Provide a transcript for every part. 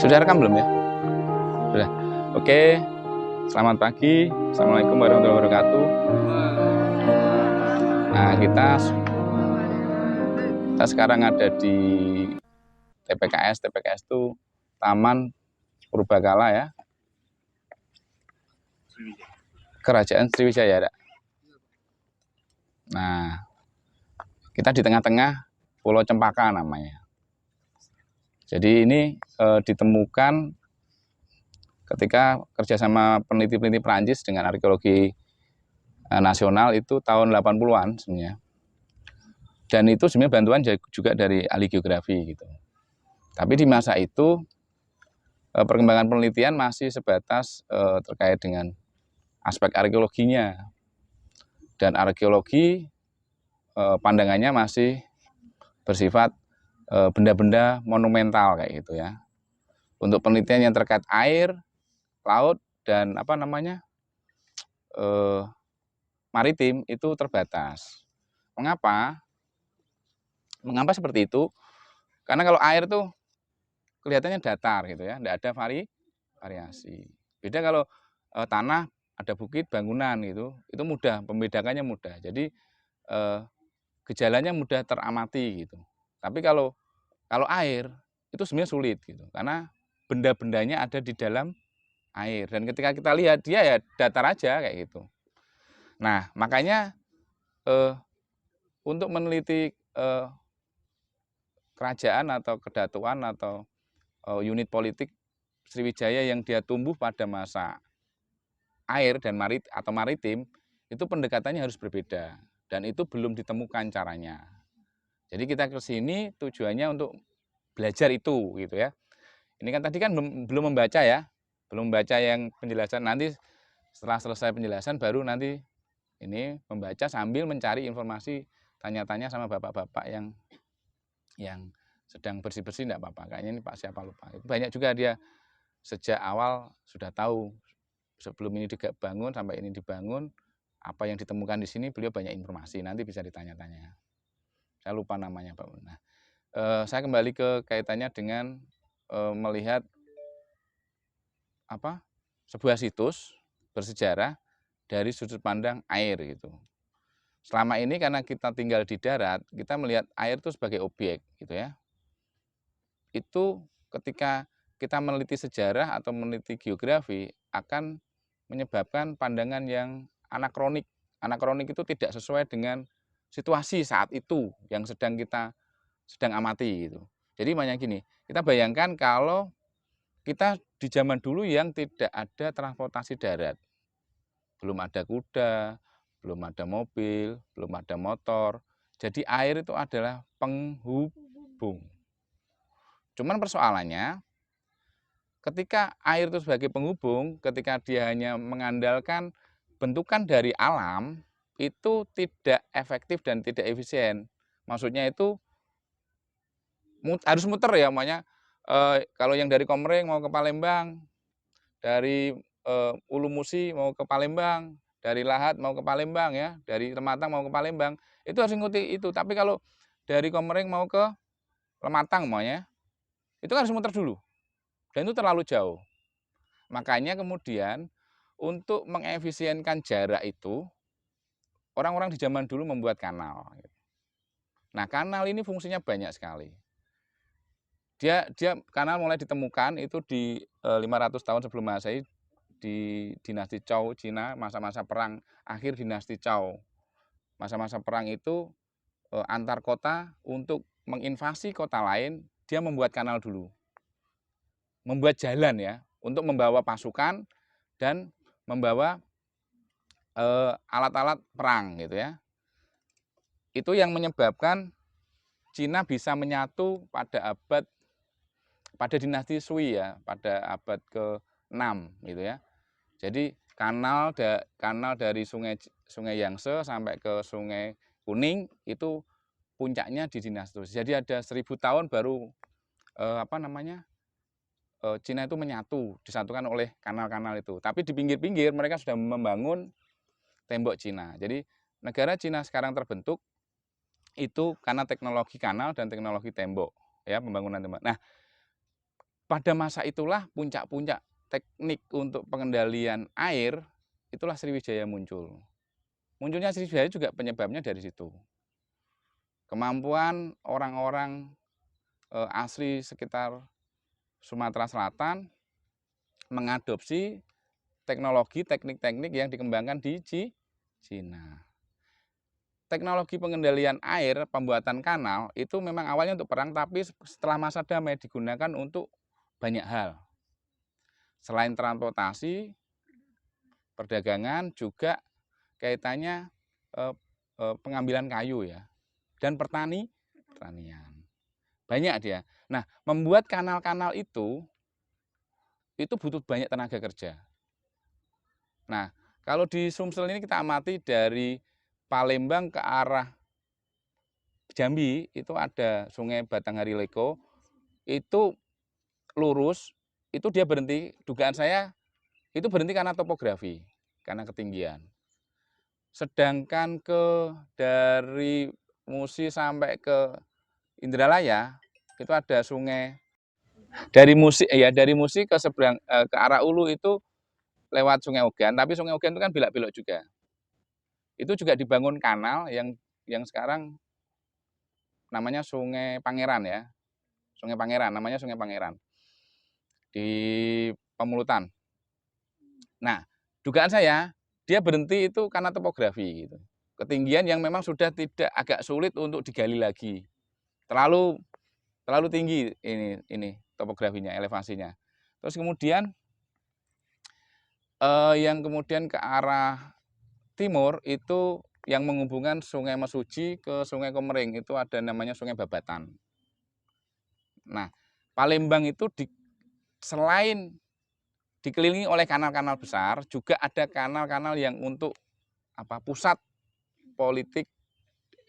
Sudah rekam belum ya? Sudah. Oke. Selamat pagi. Assalamualaikum warahmatullahi wabarakatuh. Nah, kita sekarang ada di TPKS. TPKS itu Taman Purbakala ya. Kerajaan Sriwijaya. Nah, kita di tengah-tengah Pulau Cempaka namanya. Jadi ini ditemukan ketika kerjasama peneliti-peneliti Perancis dengan arkeologi nasional itu tahun 80-an sebenarnya. Dan itu sebenarnya bantuan juga dari ahli geografi gitu. Tapi di masa itu perkembangan penelitian masih sebatas terkait dengan aspek arkeologinya. Dan arkeologi pandangannya masih bersifat benda-benda monumental kayak gitu ya. Untuk penelitian yang terkait air, laut dan maritim itu terbatas. Mengapa? Mengapa seperti itu? Karena kalau air tuh kelihatannya datar gitu ya, tidak ada variasi. Beda kalau tanah ada bukit, bangunan gitu, itu mudah, membedakannya mudah. Jadi gejalanya mudah teramati gitu. Tapi kalau air itu sebenarnya sulit gitu, karena benda-bendanya ada di dalam air dan ketika kita lihat dia ya datar aja kayak gitu. Nah makanya untuk meneliti kerajaan atau kedatuan atau unit politik Sriwijaya yang dia tumbuh pada masa air dan maritim itu pendekatannya harus berbeda dan itu belum ditemukan caranya. Jadi kita ke sini tujuannya untuk belajar itu gitu ya. Ini kan tadi kan belum membaca ya, belum membaca yang penjelasan. Nanti setelah selesai penjelasan baru nanti ini membaca sambil mencari informasi, tanya-tanya sama bapak-bapak yang sedang bersih-bersih enggak apa-apa. Kayaknya ini Pak siapa lupa. Itu banyak juga dia sejak awal sudah tahu sebelum ini dibangun sampai ini dibangun apa yang ditemukan di sini beliau banyak informasi. Nanti bisa ditanya-tanya. Saya lupa namanya Pak. Nah, saya kembali ke kaitannya dengan melihat sebuah situs bersejarah dari sudut pandang air gitu. Selama ini karena kita tinggal di darat, kita melihat air itu sebagai objek gitu ya. Itu ketika kita meneliti sejarah atau meneliti geografi akan menyebabkan pandangan yang anakronik. Anakronik itu tidak sesuai dengan situasi saat itu yang sedang amati gitu. Jadi banyak gini, kita bayangkan kalau kita di zaman dulu yang tidak ada transportasi darat. Belum ada kuda, belum ada mobil, belum ada motor. Jadi air itu adalah penghubung. Cuman persoalannya ketika air itu sebagai penghubung, ketika dia hanya mengandalkan bentukan dari alam, itu tidak efektif dan tidak efisien. Maksudnya itu harus muter ya, kalau yang dari Komering mau ke Palembang, dari Ulu Musi mau ke Palembang, dari Lahat mau ke Palembang ya, dari Lematang mau ke Palembang, itu harus mengikuti itu. Tapi kalau dari Komering mau ke Lematang itu kan harus muter dulu. Dan itu terlalu jauh. Makanya kemudian untuk mengefisienkan jarak itu, orang-orang di zaman dulu membuat kanal. Nah, kanal ini fungsinya banyak sekali. Dia kanal mulai ditemukan itu di 500 tahun sebelum Masehi di dinasti Zhou Cina, masa-masa perang akhir dinasti Zhou. Masa-masa perang itu antar kota untuk menginvasi kota lain, dia membuat kanal dulu. Membuat jalan ya, untuk membawa pasukan dan membawa alat-alat perang gitu ya. Itu yang menyebabkan Cina bisa menyatu pada dinasti Sui ya, pada abad ke-6 gitu ya. Jadi kanal dari sungai Yangtze sampai ke Sungai Kuning itu puncaknya di dinasti Sui. Jadi ada 1000 tahun baru Cina itu menyatu, disatukan oleh kanal-kanal itu. Tapi di pinggir-pinggir mereka sudah membangun tembok Cina. Jadi negara Cina sekarang terbentuk itu karena teknologi kanal dan teknologi tembok, ya pembangunan tembok. Nah, pada masa itulah puncak-puncak teknik untuk pengendalian air, itulah Sriwijaya muncul. Munculnya Sriwijaya juga penyebabnya dari situ. Kemampuan orang-orang asli sekitar Sumatera Selatan mengadopsi teknologi, teknik-teknik yang dikembangkan di Cina. Teknologi pengendalian air, pembuatan kanal, itu memang awalnya untuk perang, tapi setelah masa damai digunakan untuk banyak hal. Selain transportasi, perdagangan, juga kaitannya pengambilan kayu ya, dan pertanian. Banyak dia. Nah, membuat kanal-kanal itu butuh banyak tenaga kerja. Nah, kalau di Sumsel ini kita amati dari Palembang ke arah Jambi, itu ada Sungai Batanghari Leko, itu lurus, itu dia berhenti, dugaan saya itu berhenti karena topografi, karena ketinggian. Sedangkan dari Musi sampai ke Indralaya, itu ada sungai, dari Musi ke seberang ke arah Ulu itu lewat Sungai Ogan, tapi Sungai Ogan itu kan belok-belok juga. Itu juga dibangun kanal yang sekarang namanya Sungai Pangeran ya. Sungai Pangeran, namanya Sungai Pangeran. Di Pemulutan. Nah, dugaan saya dia berhenti itu karena topografi gitu. Ketinggian yang memang sudah tidak agak sulit untuk digali lagi. Terlalu tinggi ini topografinya, elevasinya. Terus kemudian yang kemudian ke arah timur itu yang menghubungkan Sungai Mesuji ke Sungai Komering itu ada namanya Sungai Babatan. Nah, Palembang itu selain dikelilingi oleh kanal-kanal besar, juga ada kanal-kanal yang untuk pusat politik,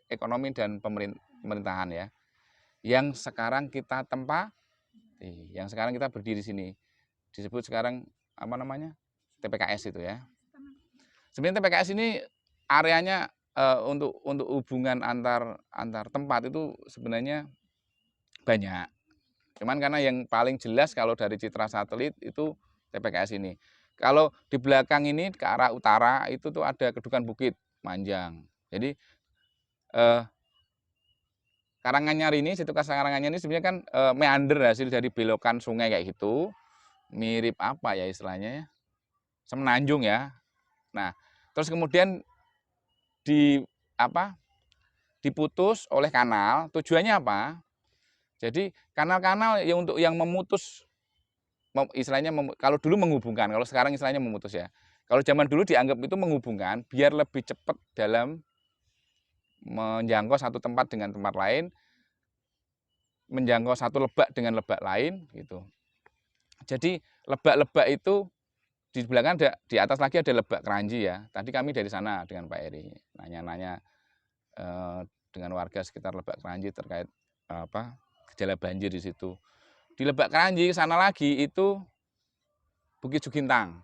ekonomi dan pemerintahan ya. Yang sekarang kita yang sekarang kita berdiri sini. Disebut sekarang TPKS itu ya. Sebenarnya TPKS ini areanya untuk hubungan antar tempat itu sebenarnya banyak. Cuman karena yang paling jelas kalau dari citra satelit itu TPKS ini. Kalau di belakang ini ke arah utara itu tuh ada Kedukan Bukit Manjang. Jadi Karanganyar ini, situ Karanganyar ini sebenarnya kan meander hasil dari belokan sungai kayak gitu. Mirip apa ya istilahnya ya? Semenanjung ya. Nah, terus kemudian diputus oleh kanal. Tujuannya apa? Jadi kanal-kanal yang untuk yang memutus, istilahnya kalau dulu menghubungkan, kalau sekarang istilahnya memutus ya. Kalau zaman dulu dianggap itu menghubungkan biar lebih cepat dalam menjangkau satu tempat dengan tempat lain, menjangkau satu lebak dengan lebak lain gitu. Jadi lebak-lebak itu di belakang di atas lagi ada Lebak Keranji ya. Tadi kami dari sana dengan Pak Eri nanya-nanya dengan warga sekitar Lebak Keranji terkait gejala banjir di situ. Di Lebak Keranji sana lagi itu Bukit Sugintang.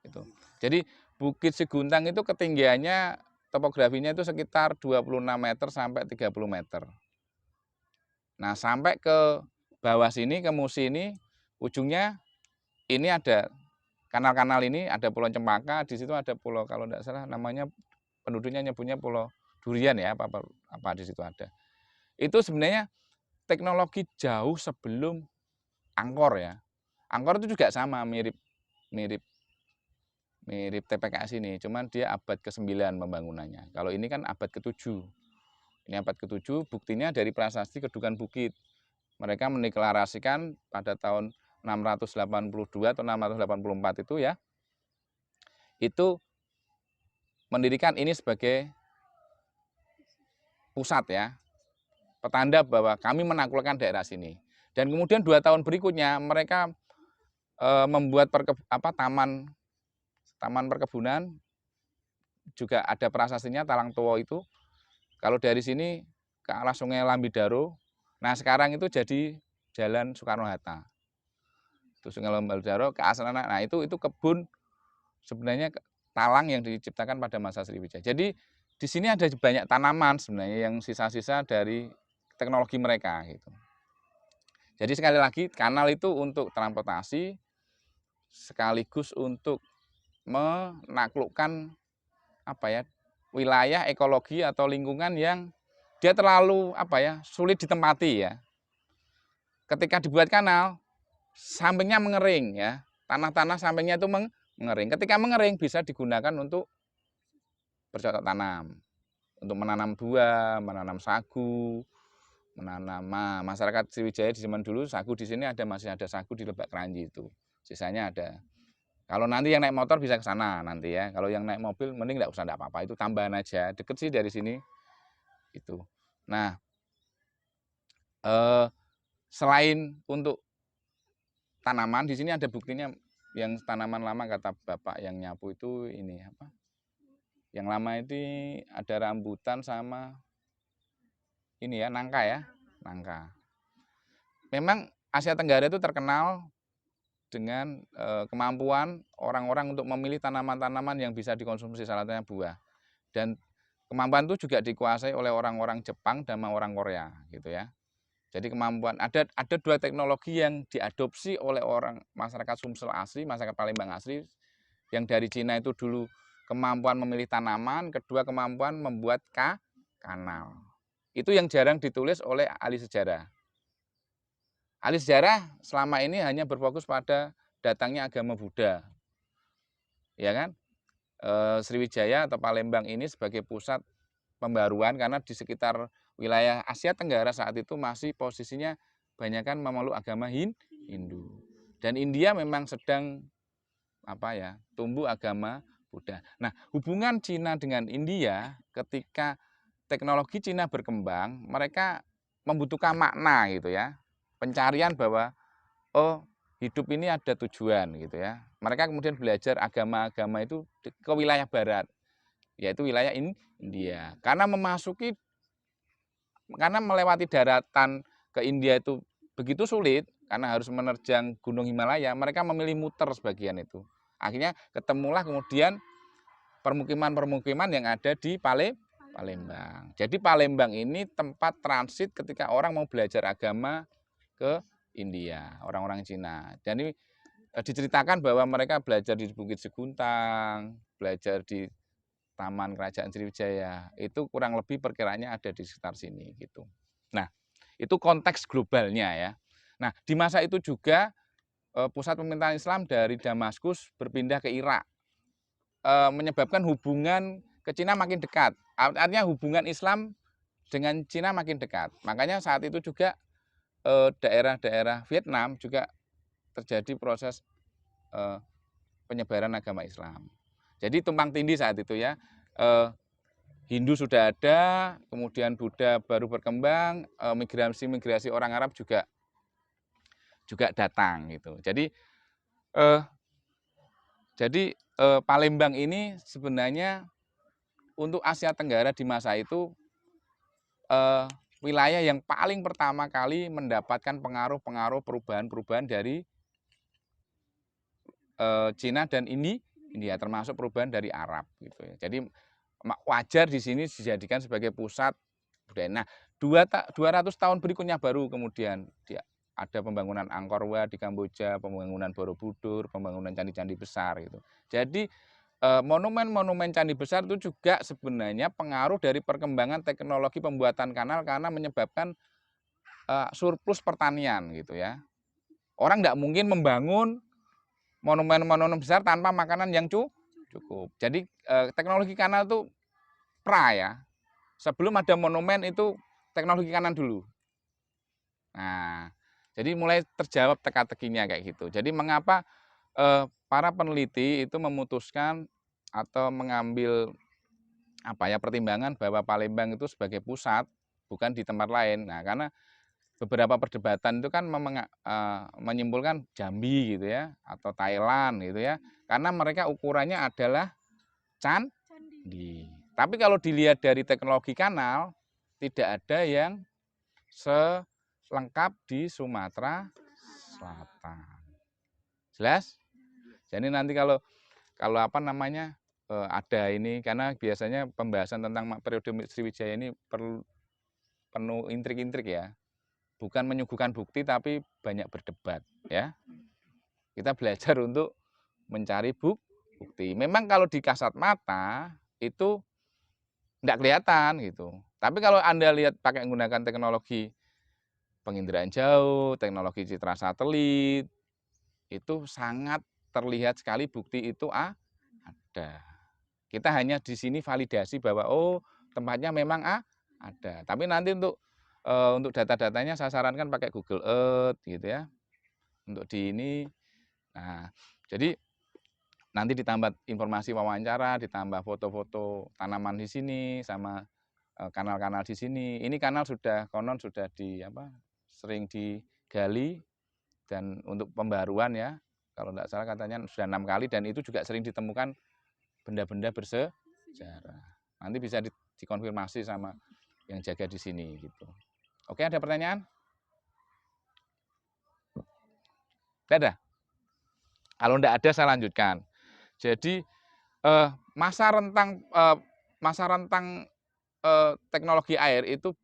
Itu. Jadi Bukit Siguntang itu ketinggiannya topografinya itu sekitar 26 meter sampai 30 meter. Nah, sampai ke bawah sini, ke Musi ini, ujungnya ini ada kanal-kanal ini, ada Pulau Cempaka, di situ ada pulau, kalau tidak salah namanya penduduknya nyebutnya Pulau Durian ya, apa di situ ada. Itu sebenarnya teknologi jauh sebelum Angkor ya. Angkor itu juga sama, mirip TPKS ini, cuman dia abad ke-9 pembangunannya. Kalau ini kan abad ke-7. Ini abad ke-7, buktinya dari prasasti Kedukan Bukit. Mereka mendeklarasikan pada tahun 682 atau 684 itu ya, itu mendirikan ini sebagai pusat ya, petanda bahwa kami menaklukkan daerah sini. Dan kemudian 2 tahun berikutnya mereka membuat taman perkebunan, juga ada prasastinya Talang Towo itu. Kalau dari sini ke arah Sungai Lambidaro, nah sekarang itu jadi Jalan Soekarno-Hatta. Itu Sungai Lambidaro ke Asrana, nah itu kebun sebenarnya talang yang diciptakan pada masa Sriwijaya. Jadi di sini ada banyak tanaman sebenarnya yang sisa-sisa dari teknologi mereka gitu. Jadi sekali lagi kanal itu untuk transportasi sekaligus untuk menaklukkan apa ya, wilayah ekologi atau lingkungan yang dia terlalu apa ya, sulit ditempati ya. Ketika dibuat kanal, sampingnya mengering ya, tanah-tanah sampingnya itu mengering. Ketika mengering bisa digunakan untuk bercocok tanam, untuk menanam buah, menanam sagu, menanam masyarakat Sriwijaya di zaman dulu sagu di sini masih ada sagu di Lebak Keranji itu. Sisanya ada. Kalau nanti yang naik motor bisa ke sana nanti ya. Kalau yang naik mobil mending enggak usah, enggak apa-apa. Itu tambahan aja. Deket sih dari sini. Itu. Nah, selain untuk tanaman di sini ada buktinya yang tanaman lama kata Bapak yang nyapu itu ini apa? Yang lama itu ada rambutan sama ini ya, nangka ya. Nangka. Memang Asia Tenggara itu terkenal dengan kemampuan orang-orang untuk memilih tanaman-tanaman yang bisa dikonsumsi, salah satunya buah. Dan kemampuan itu juga dikuasai oleh orang-orang Jepang dan orang Korea gitu ya. Jadi kemampuan ada dua teknologi yang diadopsi oleh orang masyarakat Sumsel asli, masyarakat Palembang asli yang dari Cina itu dulu kemampuan memilih tanaman, kedua kemampuan membuat kanal. Itu yang jarang ditulis oleh ahli sejarah. Ahli sejarah selama ini hanya berfokus pada datangnya agama Buddha. Ya kan? Sriwijaya atau Palembang ini sebagai pusat pembaruan karena di sekitar wilayah Asia Tenggara saat itu masih posisinya banyakkan memeluk agama Hindu. Dan India memang sedang apa ya, tumbuh agama Buddha. Nah, hubungan Cina dengan India ketika teknologi Cina berkembang, mereka membutuhkan makna gitu ya. Pencarian bahwa oh, hidup ini ada tujuan gitu ya. Mereka kemudian belajar agama-agama itu ke wilayah barat, yaitu wilayah India. Karena melewati daratan ke India itu begitu sulit, karena harus menerjang Gunung Himalaya, mereka memilih muter sebagian itu. Akhirnya ketemulah kemudian permukiman-permukiman yang ada di Palembang. Jadi Palembang ini tempat transit ketika orang mau belajar agama ke India, orang-orang Cina. Dan ini diceritakan bahwa mereka belajar di Bukit Seguntang, belajar di Taman Kerajaan Sriwijaya. Itu kurang lebih perkiraannya ada di sekitar sini gitu. Nah, itu konteks globalnya ya. Nah, di masa itu juga pusat pemerintahan Islam dari Damaskus berpindah ke Irak, menyebabkan hubungan ke Cina makin dekat. Artinya hubungan Islam dengan Cina makin dekat. Makanya saat itu juga daerah-daerah Vietnam juga terjadi proses penyebaran agama Islam. Jadi tumpang tindih saat itu ya. Hindu sudah ada, kemudian Buddha baru berkembang, migrasi orang Arab juga datang gitu. Jadi Palembang ini sebenarnya untuk Asia Tenggara di masa itu wilayah yang paling pertama kali mendapatkan pengaruh perubahan dari Cina dan India, termasuk perubahan dari Arab gitu ya. Jadi wajar di sini dijadikan sebagai pusat budaya. Nah, 200 tahun berikutnya baru kemudian ada pembangunan Angkor Wat di Kamboja, pembangunan Borobudur, pembangunan candi-candi besar gitu. Jadi monumen-monumen candi besar itu juga sebenarnya pengaruh dari perkembangan teknologi pembuatan kanal karena menyebabkan surplus pertanian gitu ya. Orang tidak mungkin membangun monumen-monumen besar tanpa makanan yang cukup. Jadi teknologi kanal itu ya. Sebelum ada monumen itu teknologi kanal dulu. Nah, jadi mulai terjawab teka-tekinya kayak gitu. Jadi mengapa para peneliti itu memutuskan atau mengambil apa ya pertimbangan bahwa Palembang itu sebagai pusat bukan di tempat lain. Nah, karena beberapa perdebatan itu kan menyimpulkan Jambi gitu ya atau Thailand gitu ya. Karena mereka ukurannya adalah candi. Tapi kalau dilihat dari teknologi kanal tidak ada yang selengkap di Sumatera Selatan. Jelas? Jadi nanti kalau apa namanya ada ini karena biasanya pembahasan tentang periode Sriwijaya ini penuh intrik-intrik ya. bukan menyuguhkan bukti tapi banyak berdebat ya. Kita belajar untuk mencari bukti. Memang kalau di kasat mata itu enggak kelihatan gitu. Tapi kalau Anda lihat pakai menggunakan teknologi penginderaan jauh, teknologi citra satelit, itu sangat terlihat sekali bukti itu ada. Kita hanya di sini validasi bahwa oh tempatnya memang ada. Tapi nanti untuk data-datanya saya sarankan pakai Google Earth gitu ya. Untuk di ini. Nah, jadi nanti ditambah informasi wawancara, ditambah foto-foto tanaman di sini sama kanal-kanal di sini. Ini kanal konon sudah sering digali dan untuk pembaruan ya. Kalau tidak salah katanya sudah 6 kali dan itu juga sering ditemukan benda-benda bersejarah. Nanti bisa dikonfirmasi sama yang jaga di sini gitu. Oke, ada pertanyaan? Tidak ada? Kalau tidak ada saya lanjutkan. Jadi masa rentang teknologi air itu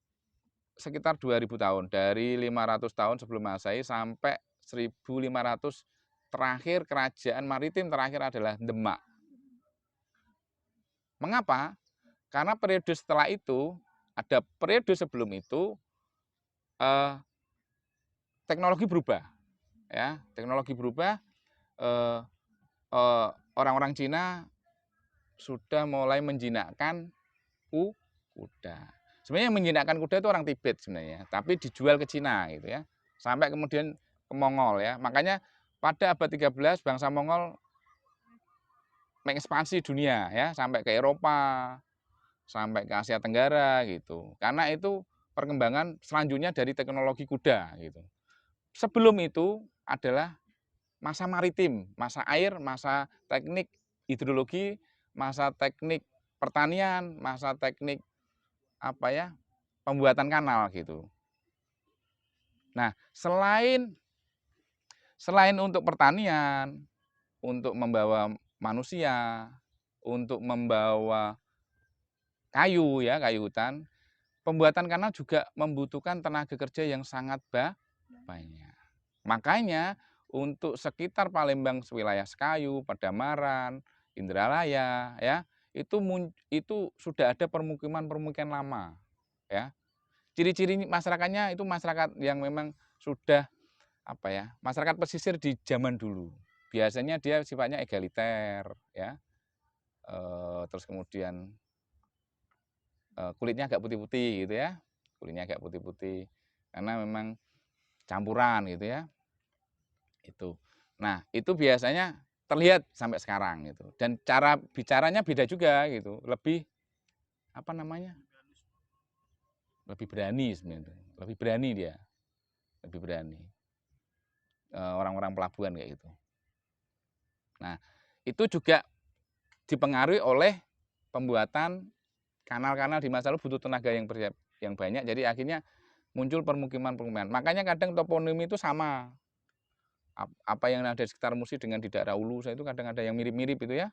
sekitar 2000 tahun. Dari 500 tahun sebelum Masehi sampai 1500 terakhir kerajaan maritim terakhir adalah Demak. Mengapa? Karena periode setelah itu, ada periode sebelum itu, teknologi berubah. Ya, teknologi berubah, orang-orang Cina sudah mulai menjinakkan kuda. Sebenarnya yang menjinakkan kuda itu orang Tibet sebenarnya, tapi dijual ke Cina gitu ya. Sampai kemudian ke Mongol ya. Makanya pada abad 13 bangsa Mongol mengekspansi dunia ya, sampai ke Eropa, sampai ke Asia Tenggara gitu. Karena itu perkembangan selanjutnya dari teknologi kuda gitu. Sebelum itu adalah masa maritim, masa air, masa teknik hidrologi, masa teknik pertanian, masa teknik pembuatan kanal gitu. Nah, selain untuk pertanian, untuk membawa manusia, untuk membawa kayu hutan, pembuatan kanal juga membutuhkan tenaga kerja yang sangat banyak. Makanya untuk sekitar Palembang wilayah Sekayu, Padamaran, Indralaya ya, itu sudah ada permukiman-permukiman lama ya. Ciri-ciri masyarakatnya itu masyarakat yang memang sudah masyarakat pesisir di zaman dulu. Biasanya dia sifatnya egaliter ya. Terus kemudian kulitnya agak putih-putih gitu ya. Kulitnya agak putih-putih karena memang campuran gitu ya. Itu. Nah, itu biasanya terlihat sampai sekarang gitu. Dan cara bicaranya beda juga gitu. Lebih lebih berani sebenarnya. Lebih berani dia. Lebih berani. Orang-orang pelabuhan kayak gitu. Nah, itu juga dipengaruhi oleh pembuatan kanal-kanal di masa lalu butuh tenaga yang banyak. Jadi akhirnya muncul permukiman-permukiman. Makanya kadang toponimi itu sama. Apa yang ada di sekitar Musi dengan di daerah Hulu, itu kadang ada yang mirip-mirip itu ya.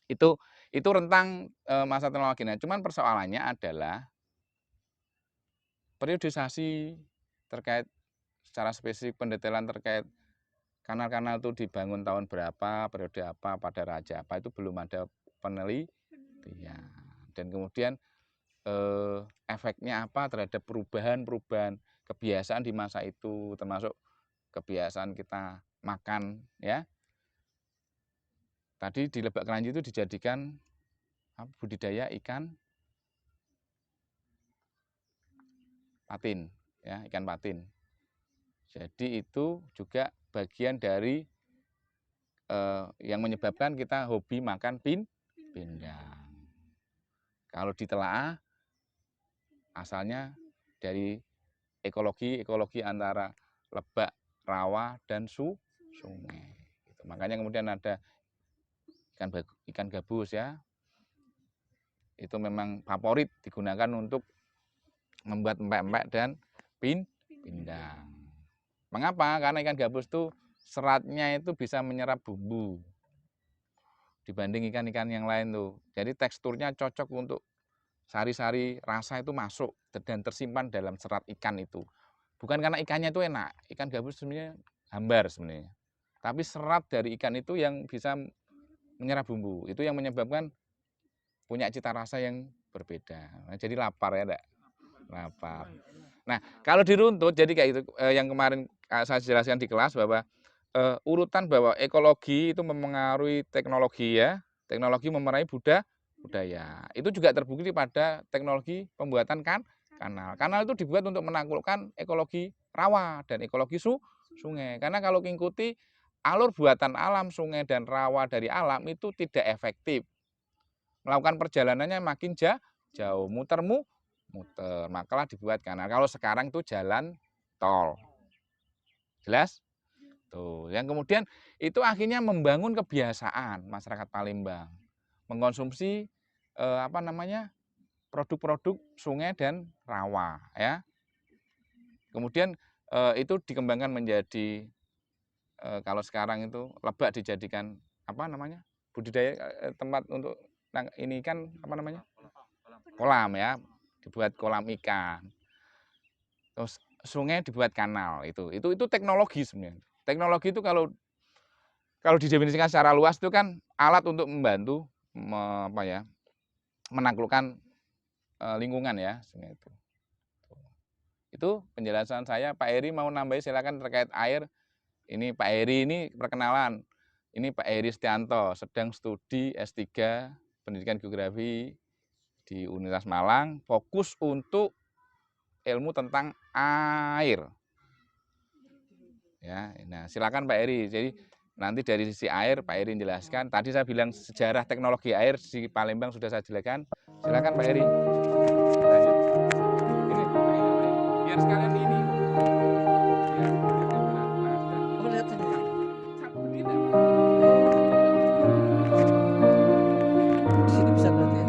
Itu rentang masa teknologi. Nah, cuman persoalannya adalah periodisasi terkait secara spesifik pendetailan terkait kanal-kanal itu dibangun tahun berapa, periode apa, pada raja apa, itu belum ada penelitian. Dan kemudian efeknya apa terhadap perubahan-perubahan kebiasaan di masa itu, termasuk kebiasaan kita makan ya. Tadi di Lebak Keranji itu dijadikan budidaya ikan patin ya, ikan patin. Jadi itu juga bagian dari yang menyebabkan kita hobi makan pindang. Kalau ditelaah asalnya dari ekologi antara Lebak, rawa dan sungai. Gitu. Makanya kemudian ada ikan gabus ya. Itu memang favorit digunakan untuk membuat empek-empek dan pindang. Mengapa? Karena ikan gabus itu seratnya itu bisa menyerap bumbu dibanding ikan-ikan yang lain tuh. Jadi teksturnya cocok untuk sari-sari rasa itu masuk dan tersimpan dalam serat ikan itu. Bukan karena ikannya itu enak, ikan gabus sebenarnya hambar sebenarnya. Tapi serat dari ikan itu yang bisa menyerap bumbu, itu yang menyebabkan punya cita rasa yang berbeda. Nah, jadi lapar ya, enggak? Lapar. Nah, kalau diruntut jadi kayak itu yang kemarin saya jelaskan di kelas bahwa urutan bahwa ekologi itu memengaruhi teknologi ya, teknologi memengaruhi budaya. Itu juga terbukti pada teknologi pembuatan kanal. Kanal itu dibuat untuk menaklukkan ekologi rawa dan ekologi sungai. Karena kalau mengikuti alur buatan alam sungai dan rawa dari alam itu tidak efektif. Melakukan perjalanannya makin jauh, muter. Makalah dibuat kanal. Kalau sekarang itu jalan tol. Jelas? Tuh, yang kemudian itu akhirnya membangun kebiasaan masyarakat Palembang mengkonsumsi produk-produk sungai dan rawa ya. Kemudian itu dikembangkan menjadi kalau sekarang itu Lebak dijadikan budidaya tempat untuk ini kan kolam ya, dibuat kolam ikan. Terus sungai dibuat kanal itu teknologi sebenarnya. Teknologi itu kalau didefinisikan secara luas itu kan alat untuk membantu menaklukkan lingkungan ya sungai itu. Itu penjelasan saya. Pak Heri mau nambahin silakan terkait air. Ini Pak Heri ini perkenalan. Ini Pak Heri Setianto sedang studi S3 Pendidikan Geografi di Universitas Malang, fokus untuk ilmu tentang air. Ya, nah silakan Pak Heri. Jadi nanti dari sisi air Pak Heri menjelaskan. Tadi saya bilang sejarah teknologi air di Palembang sudah saya jelaskan. Silakan Pak Heri. Lanjut. Ini biar sekalian ini. Di sini bisa berarti ya.